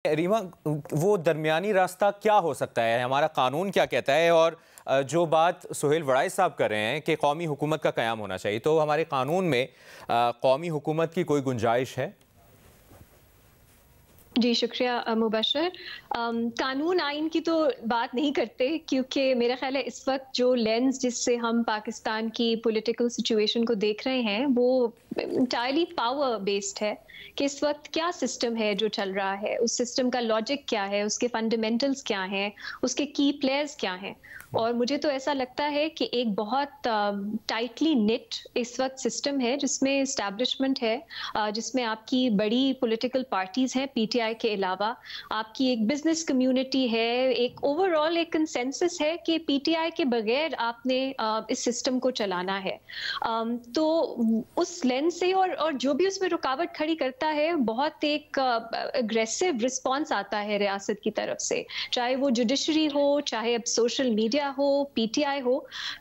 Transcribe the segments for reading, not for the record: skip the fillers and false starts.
रीमा, वो दरमियानी रास्ता क्या हो सकता है? हमारा कानून क्या कहता है? और जो बात सुहेल वड़ाई साहब कर रहे हैं कि कौमी हुकूमत का क़याम होना चाहिए, तो हमारे कानून में कौमी हुकूमत की कोई गुंजाइश है? जी, शुक्रिया मुबशर। कानून आइन की तो बात नहीं करते, क्योंकि मेरा ख़्याल है इस वक्त जो लेंस जिससे हम पाकिस्तान की पॉलिटिकल सिचुएशन को देख रहे हैं वो इंटायरली पावर बेस्ड है कि इस वक्त क्या सिस्टम है जो चल रहा है, उस सिस्टम का लॉजिक क्या है, उसके फंडामेंटल्स क्या हैं, उसके की प्लेयर्स क्या हैं। और मुझे तो ऐसा लगता है कि एक बहुत टाइटली निट इस वक्त सिस्टम है जिसमें इस्टेब्लिशमेंट है, जिसमें आपकी बड़ी पॉलिटिकल पार्टीज हैं पीटीआई के अलावा, आपकी एक बिजनेस कम्युनिटी है, एक ओवरऑल एक कंसेंसस है कि पीटीआई के बगैर आपने इस सिस्टम को चलाना है। तो उस लेंस से और जो भी उसमें रुकावट खड़ी करता है, बहुत एक अग्रेसिव रिस्पॉन्स आता है रियासत की तरफ से, चाहे वो जुडिशरी हो, चाहे अब सोशल मीडिया हो, पीटीआई हो।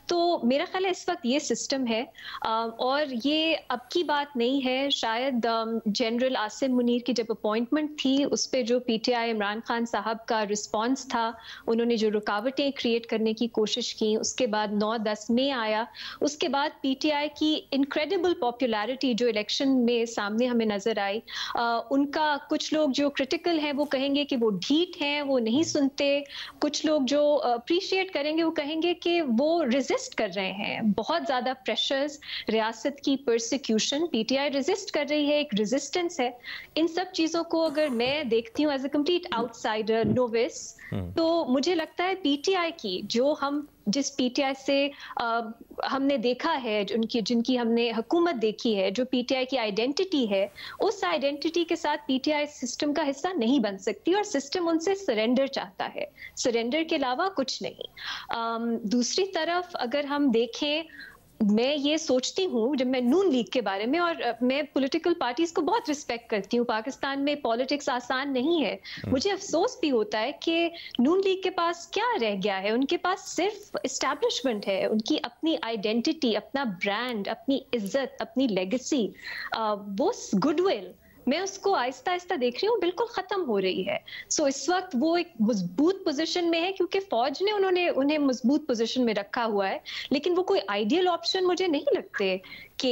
तो मेरा ख्याल है इस वक्त ये सिस्टम है, और ये अब की बात नहीं है। शायद जनरल आसिम मुनीर की जब अपॉइंटमेंट थी, उस पे जो पीटीआई इमरान खान साहब का रिस्पांस था, उन्होंने जो रुकावटें क्रिएट करने की कोशिश की, उसके बाद 9-10 में आया, उसके बाद पीटीआई की इनक्रेडिबल पॉपुलैरिटी जो इलेक्शन में सामने हमें नजर आई, उनका कुछ लोग जो क्रिटिकल हैं वो कहेंगे कि वो ढीठ हैं, वो नहीं सुनते, कुछ लोग जो अप्रिशिएट करेंगे वो कहेंगे कि वो रेजिस्ट कर रहे हैं। बहुत ज्यादा प्रेशर्स, रियासत की परसिक्यूशन, पीटीआई रेजिस्ट कर रही है, एक रेजिस्टेंस है। इन सब चीजों को अगर मैं देखती हूँ as a complete outsider, novice, तो मुझे लगता है पीटीआई की जो हम जिस पीटीआई से हमने देखा है, जिनकी हमने हुकूमत देखी है, जो पीटीआई की आइडेंटिटी है, उस आइडेंटिटी के साथ पीटीआई सिस्टम का हिस्सा नहीं बन सकती, और सिस्टम उनसे सरेंडर चाहता है, सरेंडर के अलावा कुछ नहीं। दूसरी तरफ अगर हम देखें, मैं ये सोचती हूँ जब मैं नून लीग के बारे में, और मैं पॉलिटिकल पार्टीज को बहुत रिस्पेक्ट करती हूँ, पाकिस्तान में पॉलिटिक्स आसान नहीं है, मुझे अफसोस भी होता है कि नून लीग के पास क्या रह गया है। उनके पास सिर्फ एस्टैब्लिशमेंट है, उनकी अपनी आइडेंटिटी, अपना ब्रांड, अपनी इज्जत, अपनी लेगेसी, वो गुडविल, मैं उसको आहिस्ता आहिस्ता देख रही हूँ बिल्कुल खत्म हो रही है। सो इस वक्त वो एक मजबूत पोजीशन में है क्योंकि फौज ने उन्हें मजबूत पोजीशन में रखा हुआ है, लेकिन वो कोई आइडियल ऑप्शन मुझे नहीं लगते कि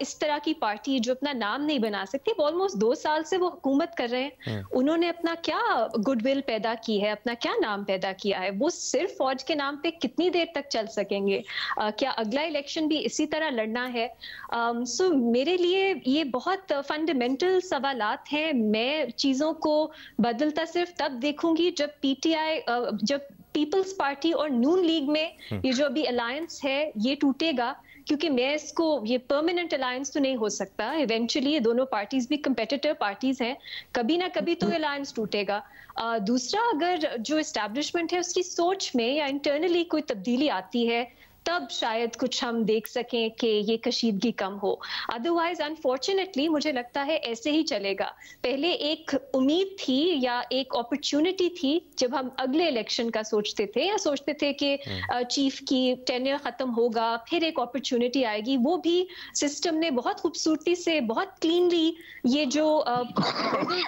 इस तरह की पार्टी जो अपना नाम नहीं बना सकती। ऑलमोस्ट 2 साल से वो हुकूमत कर रहे हैं, उन्होंने अपना क्या गुडविल पैदा की है, अपना क्या नाम पैदा किया है, वो सिर्फ फौज के नाम पे कितनी देर तक चल सकेंगे? क्या अगला इलेक्शन भी इसी तरह लड़ना है? सो मेरे लिए ये बहुत फंडामेंटल सवालात हैं। मैं चीजों को बदलता सिर्फ तब देखूंगी जब पीटीआई, जब पीपल्स पार्टी और नून लीग में ये जो अभी अलायंस है ये टूटेगा, क्योंकि मैं इसको, ये परमानेंट अलायंस तो नहीं हो सकता। इवेंचुअली ये दोनों पार्टीज भी कंपेटिटिव पार्टीज हैं, कभी ना कभी तो अलायंस टूटेगा। दूसरा, अगर जो एस्टैब्लिशमेंट है उसकी सोच में या इंटरनली कोई तब्दीली आती है, तब शायद कुछ हम देख सकें कि ये कशीदगी कम हो। अदरवाइज अनफॉर्चुनेटली मुझे लगता है ऐसे ही चलेगा। पहले एक उम्मीद थी या एक अपॉर्चुनिटी थी जब हम अगले इलेक्शन का सोचते थे, या सोचते थे कि चीफ की टेन्योर खत्म होगा, फिर एक अपॉर्चुनिटी आएगी। वो भी सिस्टम ने बहुत खूबसूरती से, बहुत क्लीनली ये जो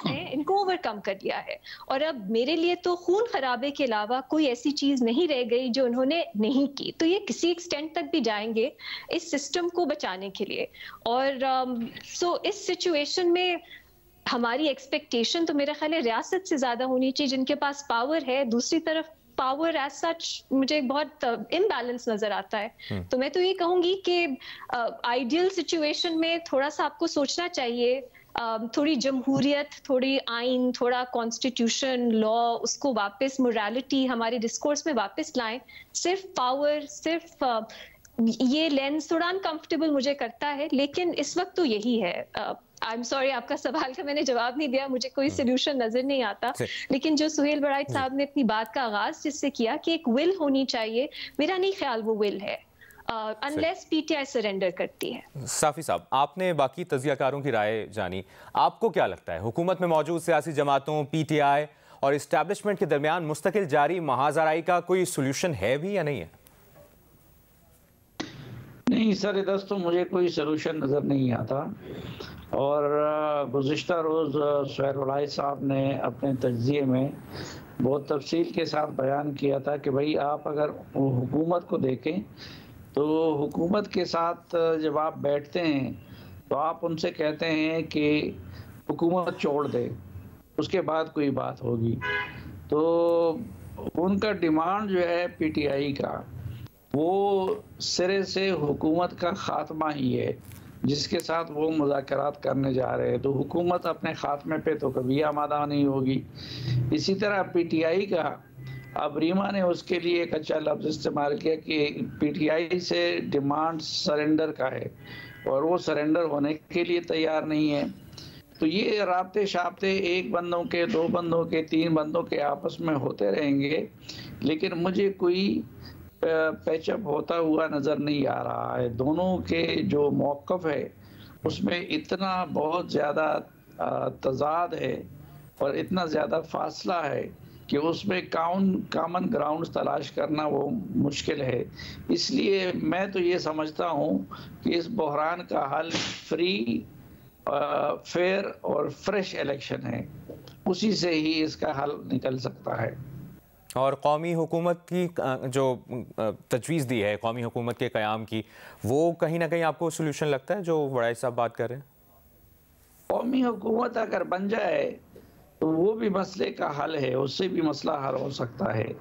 हैं इनको ओवरकम कर दिया है। और अब मेरे लिए तो खून खराबे के अलावा कोई ऐसी चीज नहीं रह गई जो उन्होंने नहीं की। तो ये किसी एक्सटेंट तक भी जाएंगे इस सिस्टम को बचाने के लिए। और सो इस सिचुएशन में हमारी एक्सपेक्टेशन तो मेरा ख्याल है रियासत से ज्यादा होनी चाहिए, जिनके पास पावर है। दूसरी तरफ पावर एज सच मुझे बहुत इम्बैलेंस नजर आता है। तो मैं तो ये कहूंगी कि आइडियल सिचुएशन में थोड़ा सा आपको सोचना चाहिए, थोड़ी जमहूरियत, थोड़ी आइन, थोड़ा कॉन्स्टिट्यूशन, लॉ, उसको वापस मोरालिटी हमारे डिस्कोर्स में वापस लाएं। सिर्फ पावर, सिर्फ ये लेंस थोड़ा अनकंफर्टेबल मुझे करता है, लेकिन इस वक्त तो यही है। आई एम सॉरी, आपका सवाल का मैंने जवाब नहीं दिया, मुझे कोई सोल्यूशन नजर नहीं आता। लेकिन जो सुहेल वड़ाई साहब ने अपनी बात का आगाज जिससे किया कि एक विल होनी चाहिए, मेरा नहीं ख्याल वो विल है अनलेस पीटीआई सरेंडर करती है। साफी साहब, आपने बाकी तज्जियाकारों की राय जानी, आपको क्या लगता है हुकूमत में मौजूद सियासी जमातों, पीटीआई और इस्टेब्लिशमेंट के दरमियान मुस्तकिल जारी महाजराई का कोई सोल्यूशन है भी या नहीं है? नहीं सर, इधर तो मुझे कोई सलूशन नजर नहीं आता। और गुज़िश्ता रोज़ सुहेल वड़ाई साहब ने अपने तज्ज़िये में बहुत तफसील के साथ बयान किया था कि भाई आप अगर हुकूमत को देखें तो हुकूमत के साथ जब आप बैठते हैं तो आप उनसे कहते हैं कि हुकूमत छोड़ दे, उसके बाद कोई बात होगी। तो उनका डिमांड जो है पीटीआई का, वो सिरे से हुकूमत का ख़ात्मा ही है, जिसके साथ वो मुज़ाकरात करने जा रहे हैं। तो हुकूमत अपने ख़ात्मे पे तो कभी आमादा नहीं होगी। इसी तरह पीटीआई का, अब रीमा ने उसके लिए एक अच्छा लफ्ज़ इस्तेमाल किया कि पीटीआई से डिमांड सरेंडर का है और वो सरेंडर होने के लिए तैयार नहीं है। तो ये राब्ते शाब्ते एक बंदों के, दो बंदों के, तीन बंदों के आपस में होते रहेंगे, लेकिन मुझे कोई पैचअप होता हुआ नज़र नहीं आ रहा है। दोनों के जो मौक़िफ़ है उसमें इतना बहुत ज़्यादा तज़ाद है और इतना ज़्यादा फासला है कि उसमें कॉमन ग्राउंड तलाश करना वो मुश्किल है। इसलिए मैं तो ये समझता हूँ कि इस बहरान का हल फ्री, फेयर और फ्रेश इलेक्शन है, उसी से ही इसका हल निकल सकता है। और कौमी हुकूमत की जो तजवीज़ दी है कौमी हुकूमत के क़याम की, वो कहीं ना कहीं आपको सोल्यूशन लगता है जो वड़ाई साहब बात कर रहे हैं? कौमी हुकूमत अगर बन जाए तो वो भी मसले का हल है, उससे भी मसला हल हो सकता है।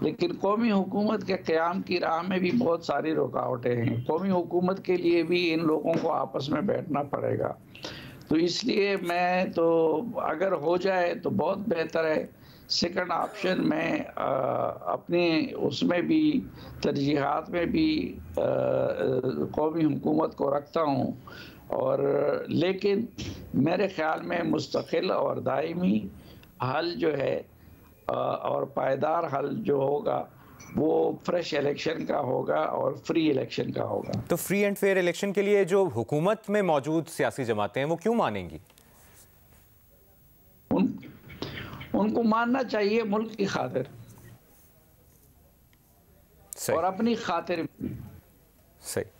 लेकिन कौमी हुकूमत के क़याम की राह में भी बहुत सारी रुकावटें हैं। कौमी हुकूमत के लिए भी इन लोगों को आपस में बैठना पड़ेगा। तो इसलिए मैं तो अगर हो जाए तो बहुत बेहतर है। सेकंड ऑप्शन मैं अपने उसमें भी तरजीहात में भी कौमी हुकूमत को रखता हूँ, और लेकिन मेरे ख़्याल में मुस्तकिल और दायमी हल जो है और पायदार हल जो होगा वो फ्रेश इलेक्शन का होगा और फ्री इलेक्शन का होगा। तो फ्री एंड फेयर इलेक्शन के लिए जो हुकूमत में मौजूद सियासी जमातें हैं वो क्यों मानेंगी? उनको मानना चाहिए मुल्क की खातिर और अपनी खातिर। सही।